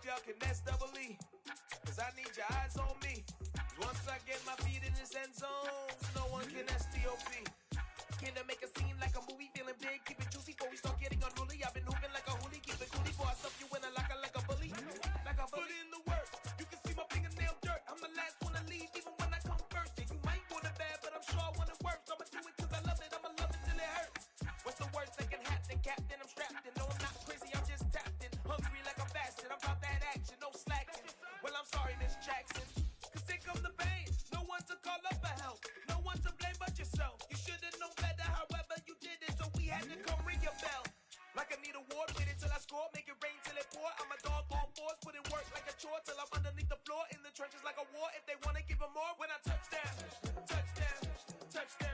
y'all can nest double E. Cause I need your eyes on me. Once I get my feet in this end zone, no one can STOP. Can I make a scene like a movie? Feeling big, keep it juicy before we start getting unruly. I've been hooping like a hoodie, keep it coolie before I stuff you in a locker like a bully. Like a bully in the work. You can see my fingernail dirt. I'm the last one to leave, even when I come first. Yeah, you might want it bad, but I'm sure I want it worse. I'ma do it cause I love it. I'ma love it till it hurts. What's the worst that can happen? Captain, I'm strapped in. No, I'm not crazy, I'm just tapped in. Hungry like I'm fasting. I'm about that action, no slacking. Well, I'm sorry, Miss Jackson. Cause here come the pain. No one to call up for help. No one to blame but yourself. You should've known better, however you did it. So we had to come ring your bell. Like I need a award, wait until I score. Make it rain till it pour. I'm a dog on force, put in work like a chore. Till I'm underneath the floor, in the trenches like a war. If they wanna give them more, when I touch down, touchdown, touchdown.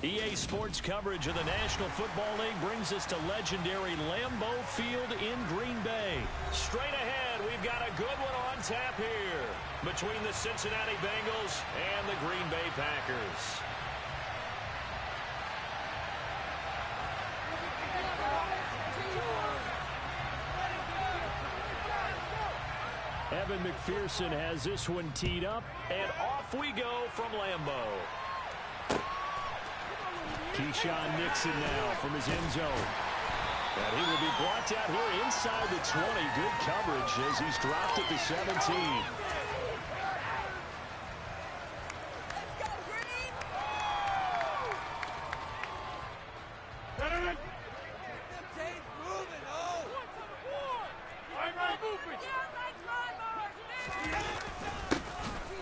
EA Sports coverage of the National Football League brings us to legendary Lambeau Field in Green Bay. Straight ahead, we've got a good one on tap here between the Cincinnati Bengals and the Green Bay Packers. Evan McPherson has this one teed up, and off we go from Lambeau. Keyshawn Nixon now from his end zone. And he will be blocked out here inside the 20. Good coverage as he's dropped at the 17.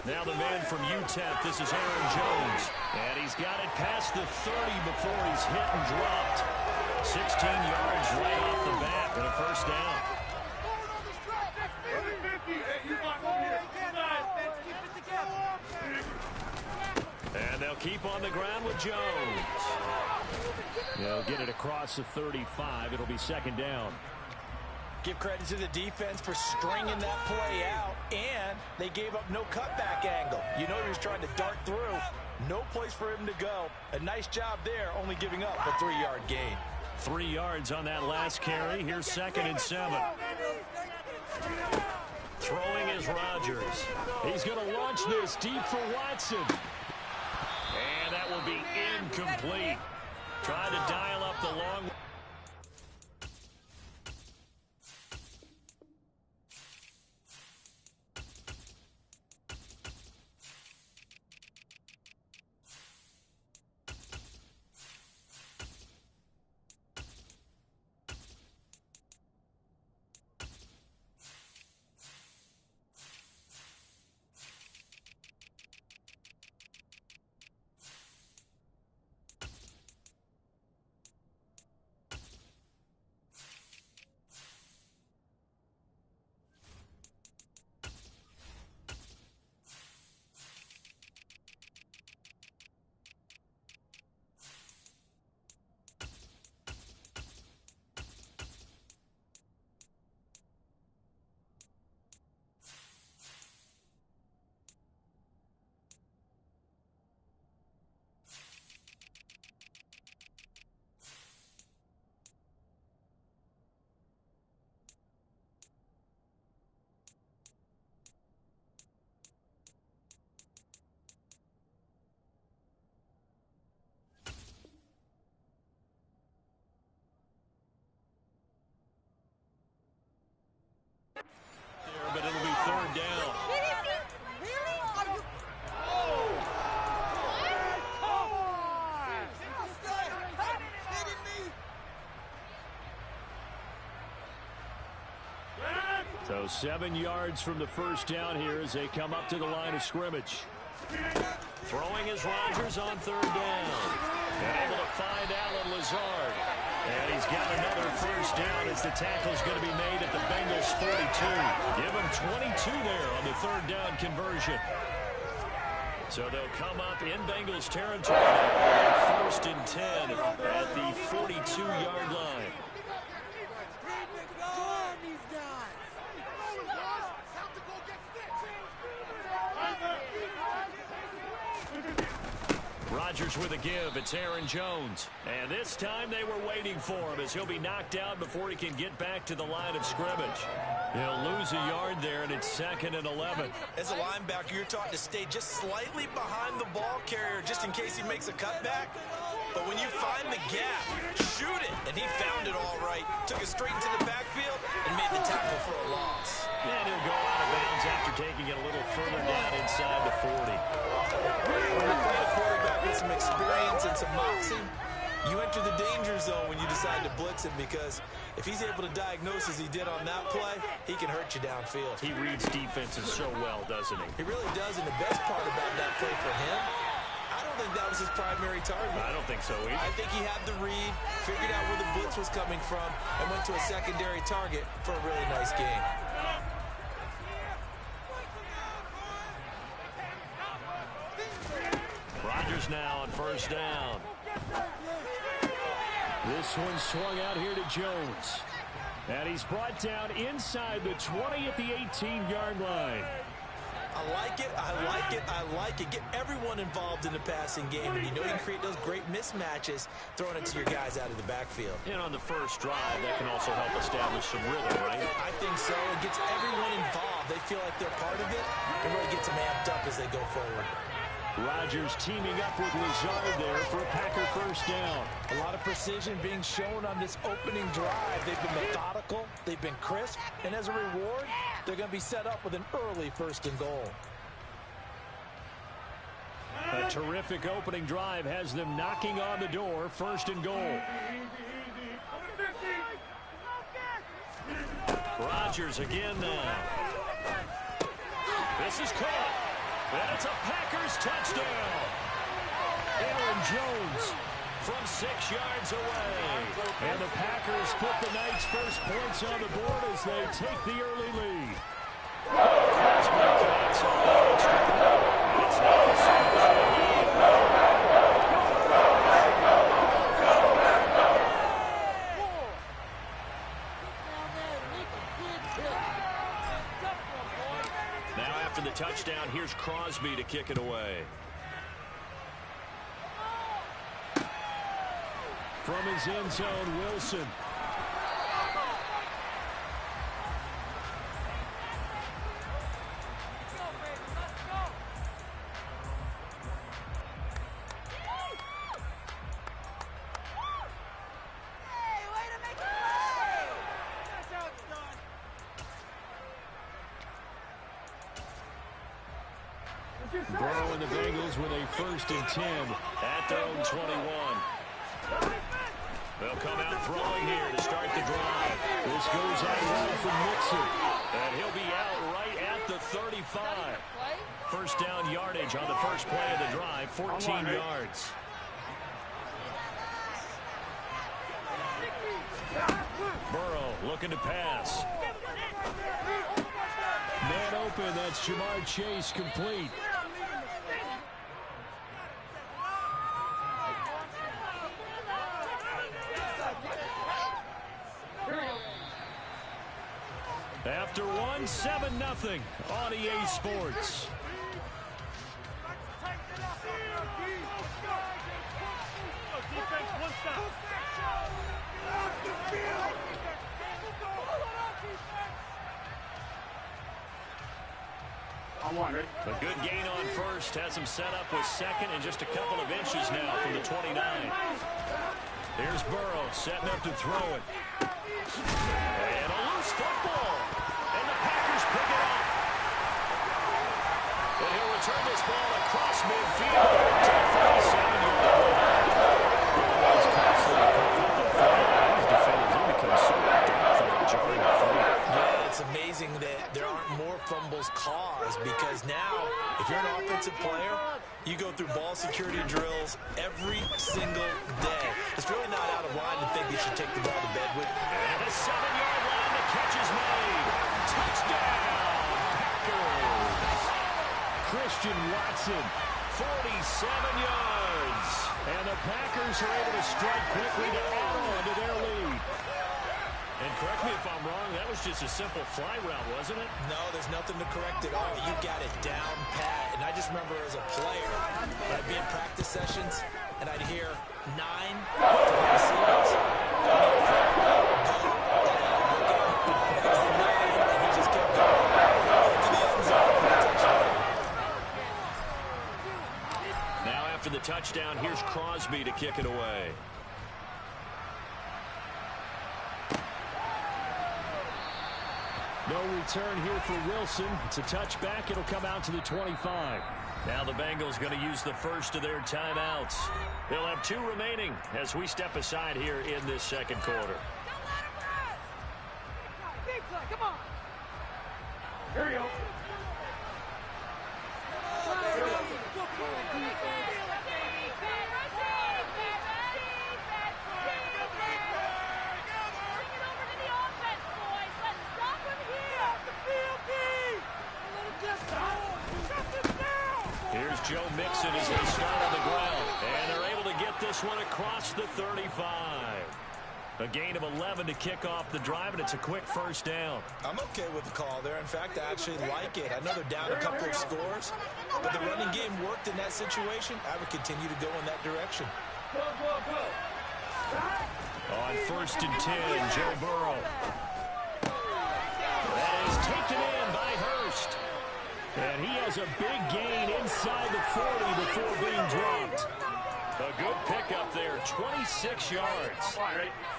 Now the man from UTEP, this is Aaron Jones. And he's got it past the 30 before he's hit and dropped. 16 yards right off the bat and a first down. And they'll keep on the ground with Jones. They'll get it across the 35. It'll be second down. Give credit to the defense for stringing that play out, and they gave up no cutback angle. You know he was trying to dart through. No place for him to go. A nice job there, only giving up a 3-yard gain. 3 yards on that last carry. Here's 2nd and 7. Throwing is Rodgers. He's going to launch this deep for Watson. And that will be incomplete. Trying to dial up the long. But it'll be third down. So 7 yards from the first down here as they come up to the line of scrimmage. Throwing is Rodgers on third down. And able to find Allen Lazard. And he's got another first down as the tackle's going to be made at the Bengals 42. Give him 22 there on the third down conversion. So they'll come up in Bengals territory. 1st and 10 at the 42-yard line. Rodgers with a give. It's Aaron Jones. And this time they were waiting for him as he'll be knocked out before he can get back to the line of scrimmage. He'll lose a yard there, and it's 2nd and 11. As a linebacker, you're taught to stay just slightly behind the ball carrier just in case he makes a cutback. But when you find the gap, shoot it. And he found it all right. Took it straight into the backfield and made the tackle for a loss. And he'll go out of bounds after taking it a little further down inside the 40. When you play a quarterback with some experience and some moxie, you enter the danger zone when you decide to blitz him, because if he's able to diagnose as he did on that play, he can hurt you downfield. He reads defenses so well, doesn't he? He really does, and the best part about that play for him, I don't think that was his primary target. I don't think so either. I think he had the read, figured out where the blitz was coming from, and went to a secondary target for a really nice game. Rodgers now on 1st down. This one swung out here to Jones. And he's brought down inside the 20 at the 18-yard line. I like it, I like it, I like it. Get everyone involved in the passing game, and you know you can create those great mismatches throwing it to your guys out of the backfield. And on the first drive, that can also help establish some rhythm, right? I think so. It gets everyone involved. They feel like they're part of it, and really gets them amped up as they go forward. Rodgers teaming up with Lazard there for a Packer 1st down. A lot of precision being shown on this opening drive. They've been methodical, they've been crisp, and as a reward, they're going to be set up with an early 1st and goal. A terrific opening drive has them knocking on the door. 1st and goal. Rodgers again now. This is caught. And it's a Packers touchdown. Aaron Jones from 6 yards away. And the Packers put the Knights' first points on the board as they take the early lead. It's after the touchdown, here's Crosby to kick it away. From his end zone, Wilson. Burrow and the Bengals with a 1st and 10 at their own 21. They'll come out throwing here to start the drive. This goes out right from Mixon. And he'll be out right at the 35. 1st down yardage on the first play of the drive, 14 yards. Burrow looking to pass. Man open, that's Jamar Chase, complete. After 7-0 on EA Sports. A good gain on 1st, has him set up with 2nd and just a couple of inches now from the 29. Here's Burrow setting up to throw it. And a loose football. And the Packers pick it up. And he'll return this ball across midfield to the 47-yard line. These defenders have become so adept for that jarring fight. Yeah, it's amazing that there aren't more fumbles caused, because now, if you're an offensive player, you go through ball security drills every single day. It's really not out of line to think they should take the ball to bed with. And the 7-yard line, the catch is made. Touchdown, Packers. Christian Watson, 47 yards. And the Packers are able to strike quickly to add on to their lead. And correct me if I'm wrong, that was just a simple fly route, wasn't it? No, there's nothing to correct at all. You got it down pat. And I just remember as a player, I'd be in practice sessions, and I'd hear 9 for the receivers. Now after the touchdown, here's Crosby to kick it away. No return here for Wilson. It's a touchback. It'll come out to the 25. Now the Bengals going to use the first of their timeouts. They'll have 2 remaining as we step aside here in this second quarter. Come on. Here we go. Here's Joe Mixon as they start on the ground. And they're able to get this one across the 35. A gain of 11 to kick off the drive, and it's a quick first down. I'm okay with the call there. In fact, I actually like it. I know they're down a couple of scores, but the running game worked in that situation. I would continue to go in that direction. On 1st and 10, Joe Burrow. That is taken in by Hurst. And he has a big gain inside the 40 before being dropped. A good pickup there, 26 yards.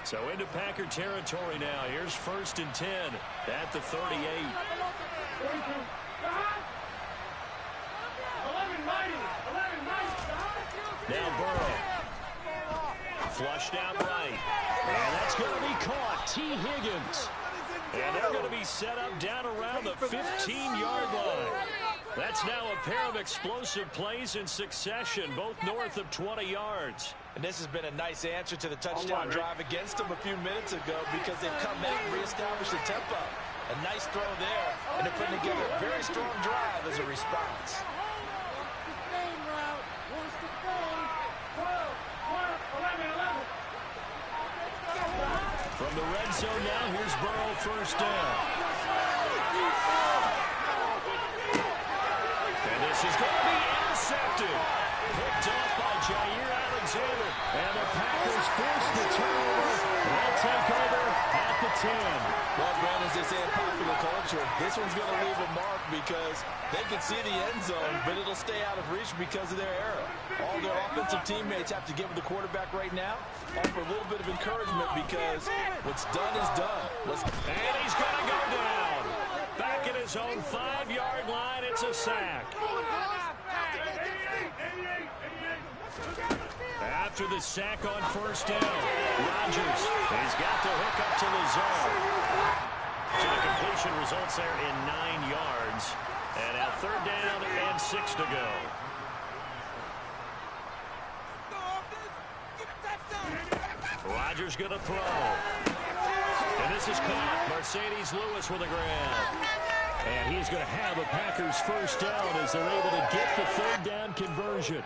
So into Packer territory now. Here's 1st and 10 at the 38. Now Burrow. Flushed out right. And that's going to be caught. T. Higgins. And they're going to be set up down around the 15-yard line. That's now a pair of explosive plays in succession, both north of 20 yards. And this has been a nice answer to the touchdown drive against them a few minutes ago because they've come back and reestablished the tempo. A nice throw there, and they're putting together a very strong drive as a response. From the red zone now, here's Burrow, first down. And this is going to be intercepted. Picked off by Jair Alexander. And the Packers force the turnover. They'll take over at the 10. Well, Brandon, as they say in popular culture, this one's going to leave a mark because they can see the end zone, but it'll stay out of reach because of their error. All their offensive teammates have to give the quarterback right now, offer a little bit of encouragement because what's done is done. And he's going to go down. Back at his own 5-yard line, it's a sack. After the sack on first down, Rodgers, he's got the hook up to Lazard. So the completion results there in 9 yards. And now 3rd down and 6 to go. Rodgers going to throw. And this is caught. Mercedes Lewis with a grab. And he's going to have a Packers first down as they're able to get the 3rd down conversion.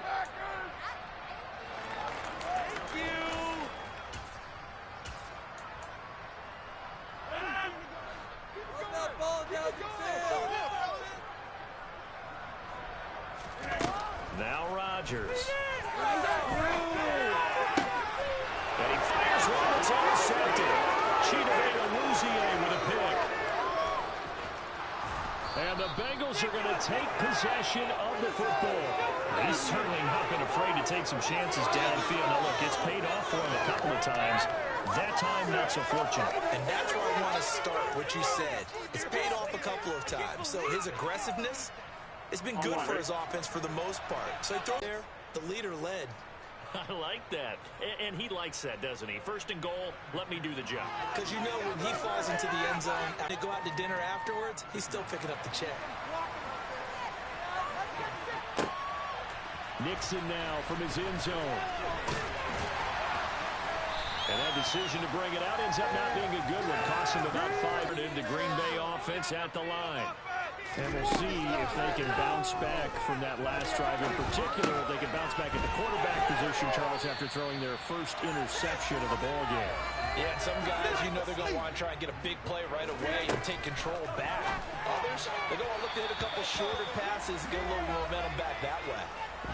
Now Rodgers. And he fires one that's intercepted. Chidobe Awuzie with a pick. And the Bengals are going to take possession of the football. He's certainly not been afraid to take some chances downfield. Now look, it's paid off for him a couple of times. That time, not so fortunate. And that's where I want to start, what you said. It's paid off a couple of times. So his aggressiveness has been good for his offense for the most part. So he throws there, the leader led. I like that. And he likes that, doesn't he? 1st and goal, let me do the job. Because you know when he falls into the end zone and they go out to dinner afterwards, he's still picking up the check. Nixon now from his end zone. And that decision to bring it out ends up not being a good one. Cost him about 5 into Green Bay offense at the line. And we'll see if they can bounce back from that last drive in particular, if they can bounce back at the quarterback position, Charles, after throwing their first interception of the ball game. Yeah, some guys, you know they're going to want to try and get a big play right away and take control back. Others, they're going to look to hit a couple shorter passes and get a little momentum back that way.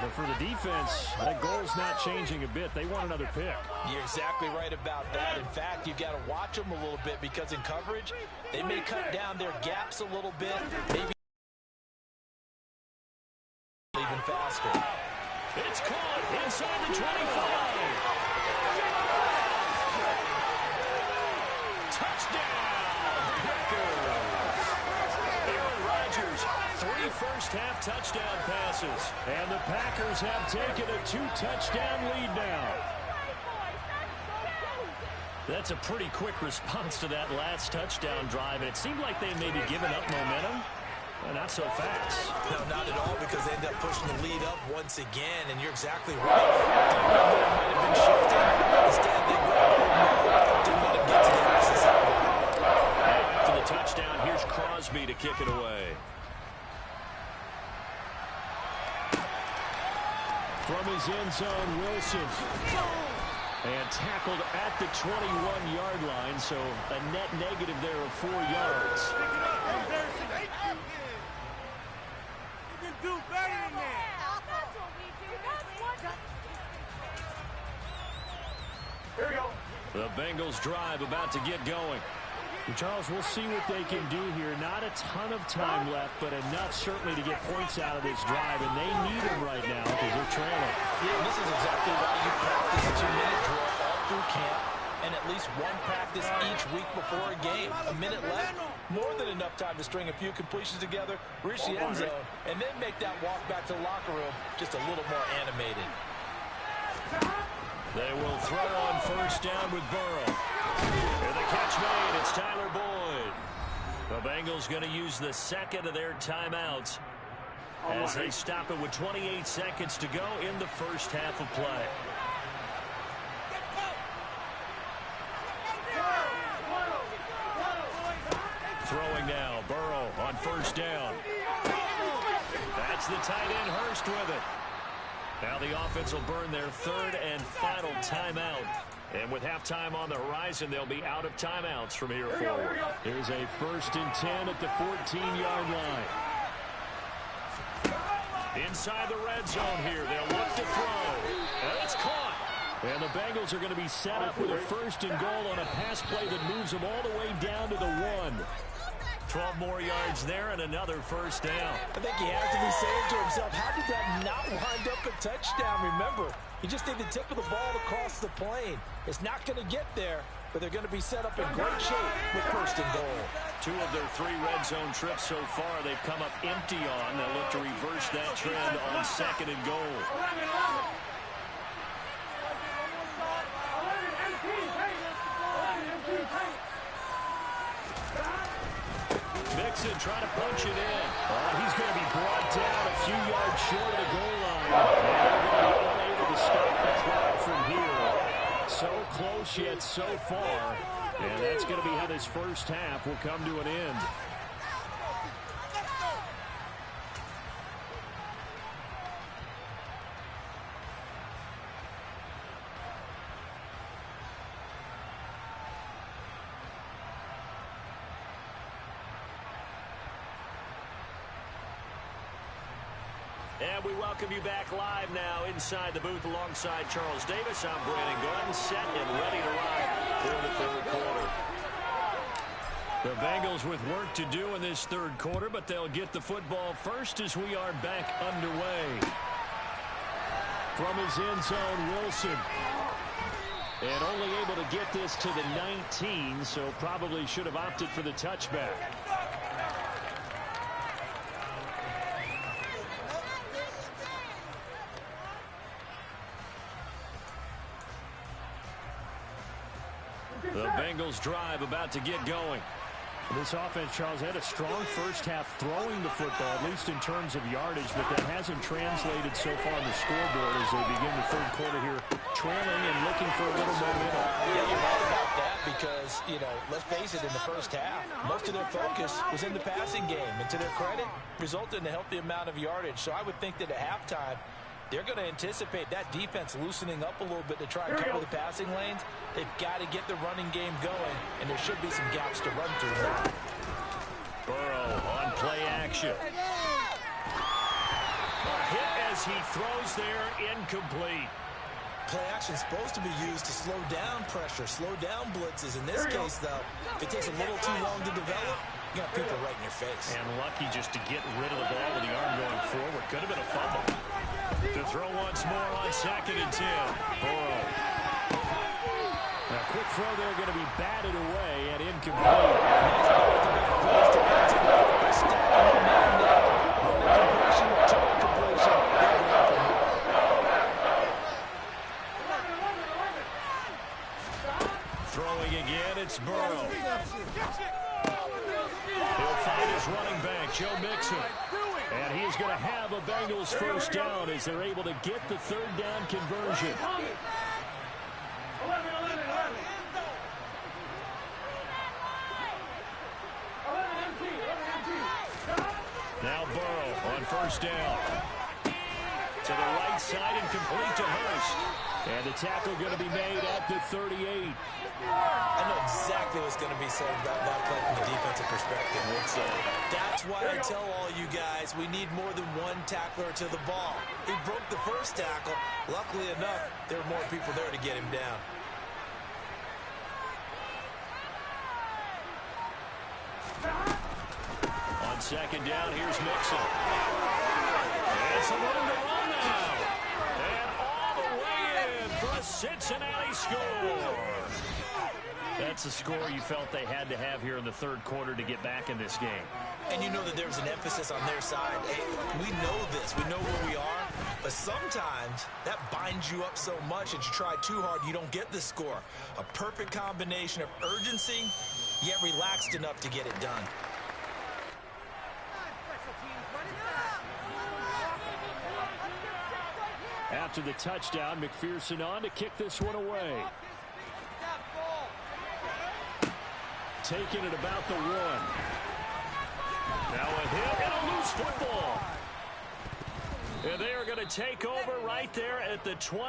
But for the defense, that goal's not changing a bit. They want another pick. You're exactly right about that. In fact, you've got to watch them a little bit because in coverage, they may cut down their gaps a little bit, maybe even faster. It's caught inside the 25. Touchdown, Packers. Aaron Rodgers, 3 first-half touchdown passes. And the Packers have taken a 2-touchdown lead now. That's a pretty quick response to that last touchdown drive. And it seemed like they may be giving up momentum. Not so fast. No, not at all, because they end up pushing the lead up once again, and you're exactly right. The momentum might have been shifting. Instead, they didn't let him get to the axis. After the touchdown, here's Crosby to kick it away. From his end zone, Wilson. And tackled at the 21-yard line, so a net negative there of 4 yards. You can do better than that. That's what we do. That's what. Here we go. The Bengals drive about to get going. And Charles, we'll see what they can do here. Not a ton of time left, but enough certainly to get points out of this drive, and they need them right now because they're trailing. Yeah, this is exactly why you practice a 2-minute drill all through camp, and at least one practice each week before a game. A minute left, more than enough time to string a few completions together, reach the end zone, and then make that walk back to the locker room just a little more animated. They will throw on first down with Burrow. And the catch made. It's Tyler Boyd. The Bengals going to use the second of their timeouts as they stop it with 28 seconds to go in the first half of play. Throwing now, Burrow on first down. That's the tight end, Hurst, with it. Now the offense will burn their third and final timeout. And with halftime on the horizon, they'll be out of timeouts from here forward. There's a 1st and 10 at the 14-yard line. Inside the red zone here, they'll look to throw. And it's caught. And the Bengals are going to be set up with a 1st and goal on a pass play that moves them all the way down to the 1. 12 more yards there and another first down. I think he has to be saying to himself, how did that not wind up a touchdown? Remember, he just need the tip of the ball across the plane. It's not going to get there, but they're going to be set up in great shape with 1st and goal. 2 of their 3 red zone trips so far they've come up empty on. They'll look to reverse that trend on 2nd and goal. Mixon trying to punch it in. He's going to be brought down a few yards short of the goal line. And they're going to be unable to stop the clock from here. So close yet so far. And that's going to be how this first half will come to an end. And we welcome you back live now inside the booth alongside Charles Davis. I'm Brandon Gordon, set and ready to ride for the 3rd quarter. The Bengals with work to do in this 3rd quarter, but they'll get the football first as we are back underway. From his end zone, Wilson. And only able to get this to the 19, so probably should have opted for the touchback. The Bengals drive about to get going. This offense, Charles, had a strong first half throwing the football, at least in terms of yardage, but that hasn't translated so far on the scoreboard as they begin the 3rd quarter here, trailing and looking for a little momentum. Yeah, you're right about that because, you know, let's face it, in the first half, most of their focus was in the passing game. And to their credit, resulted in a healthy amount of yardage. So I would think that at halftime, they're going to anticipate that defense loosening up a little bit to try and cover the passing lanes. They've got to get the running game going, and there should be some gaps to run through now. Burrow on play action. A hit as he throws there, incomplete. Play action is supposed to be used to slow down pressure, slow down blitzes. In this case, though, if it takes a little too long to develop, you got people right in your face. And lucky just to get rid of the ball with the arm going forward. Could have been a fumble. To throw once more on 2nd and 10. Burrow. A quick throw there, going to be batted away and incomplete. Throwing again, it's Burrow. He'll find his running back, Joe Mixon. And he's going to have a Bengals first down as they're able to get the 3rd down conversion. Now Burrow on 1st down. To the right side and complete to Hurst. And the tackle going to be made at the 38. I know exactly what's going to be said about that play from the defensive perspective. That's why I tell all you guys we need more than one tackler to the ball. He broke the first tackle. Luckily enough, there were more people there to get him down. On 2nd down, here's Mixon. And some room to run now. And all the way in for a Cincinnati score. That's a score you felt they had to have here in the 3rd quarter to get back in this game. And you know that there's an emphasis on their side. Hey, we know this. We know where we are. But sometimes that binds you up so much that you try too hard, you don't get the score. A perfect combination of urgency, yet relaxed enough to get it done. After the touchdown, McPherson on to kick this one away. Taking it about the 1. Now a hit and a loose football. And they are going to take over right there at the 20.